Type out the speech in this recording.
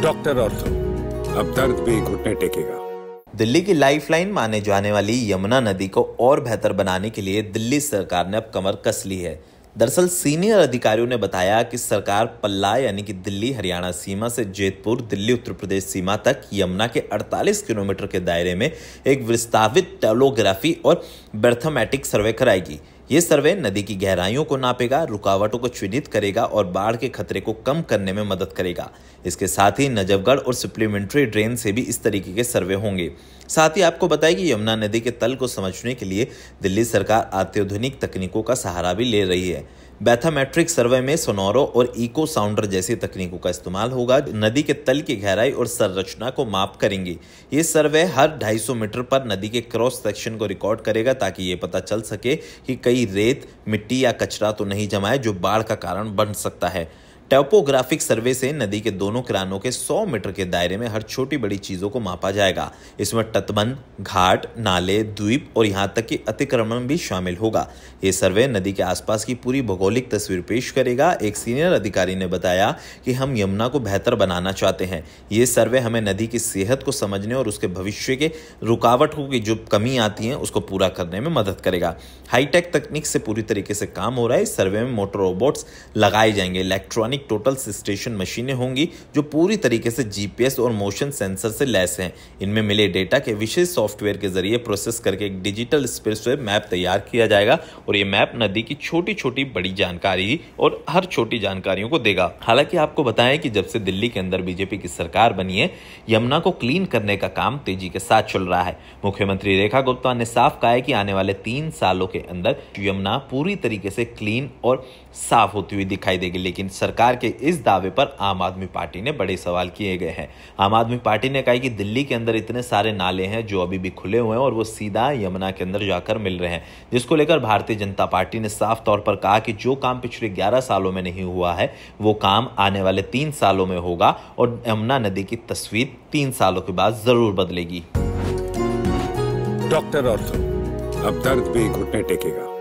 Doctor ortho, अब दर्द भी घुटने टेकेगा। दिल्ली की लाइफलाइन माने जाने वाली यमुना नदी को और बेहतर बनाने के लिए दिल्ली सरकार ने अब कमर कस ली है। दरअसल सीनियर अधिकारियों ने बताया कि सरकार पल्ला यानी कि दिल्ली हरियाणा सीमा से जेतपुर दिल्ली उत्तर प्रदेश सीमा तक यमुना के 48 किलोमीटर के दायरे में एक विस्तारित टोपोग्राफी और बैरोमेट्रिक सर्वे कराएगी। ये सर्वे नदी की गहराइयों को नापेगा, रुकावटों को चिन्हित करेगा और बाढ़ के खतरे को कम करने में मदद करेगा। इसके साथ ही नजफगढ़ और सप्लीमेंट्री ड्रेन से भी इस तरीके के सर्वे होंगे। साथ ही आपको बताएं कि यमुना नदी के तल को समझने के लिए दिल्ली सरकार अत्याधुनिक तकनीकों का सहारा भी ले रही है। बैरोमेट्रिक सर्वे में सोनोरो और इको साउंडर जैसी तकनीकों का इस्तेमाल होगा, नदी के तल की गहराई और संरचना को माप करेंगी। ये सर्वे हर 250 मीटर पर नदी के क्रॉस सेक्शन को रिकॉर्ड करेगा ताकि ये पता चल सके कि कहीं रेत, मिट्टी या कचरा तो नहीं जमा है जो बाढ़ का कारण बन सकता है। टोपोग्राफिक सर्वे से नदी के दोनों किनारों के 100 मीटर के दायरे में हर छोटी बड़ी चीजों को मापा जाएगा। इसमें तटबंध, घाट, नाले, द्वीप और यहां तक कि अतिक्रमण भी शामिल होगा। ये सर्वे नदी के आसपास की पूरी भौगोलिक तस्वीर पेश करेगा। एक सीनियर अधिकारी ने बताया कि हम यमुना को बेहतर बनाना चाहते हैं। ये सर्वे हमें नदी की सेहत को समझने और उसके भविष्य के रुकावटों की जो कमी आती है उसको पूरा करने में मदद करेगा। हाईटेक तकनीक से पूरी तरीके से काम हो रहा है। इस सर्वे में मोटर रोबोट्स लगाए जाएंगे, इलेक्ट्रॉनिक टोटल स्टेशन मशीनें होंगी जो पूरी तरीके से जीपीएस और मोशन सेंसर से लैस हैं। इनमें मिले डेटा के विशेष सॉफ्टवेयर के जरिए प्रोसेस करके एक डिजिटल स्पेसवे मैप तैयार किया जाएगा और ये मैप नदी की छोटी छोटी बड़ी जानकारी और हर छोटी जानकारियों को देगा। हालांकि आपको बताएं कि जब से दिल्ली के अंदर बीजेपी की सरकार बनी है, यमुना को क्लीन करने का काम तेजी के साथ चल रहा है। मुख्यमंत्री रेखा गुप्ता ने साफ कहा है कि आने वाले 3 सालों के अंदर यमुना पूरी तरीके से क्लीन और साफ होती हुई दिखाई देगी। लेकिन सरकार के इस दावे पर आम आदमी पार्टी ने बड़े सवाल किए गए हैं। आम आदमी पार्टी ने कहा कि दिल्ली के अंदर इतने सारे नाले हैं जो अभी भी खुले हुए हैं और वो सीधा यमुना के अंदर जाकर मिल रहे हैं, जिसको लेकर भारतीय जनता पार्टी ने साफ तौर पर कहा कि जो काम पिछले 11 सालों में नहीं हुआ है वो काम आने वाले 3 सालों में होगा और यमुना नदी की तस्वीर 3 सालों के बाद जरूर बदलेगी। डॉक्टर ऑर्थो, अब दर्द भी घुटने टेकेगा।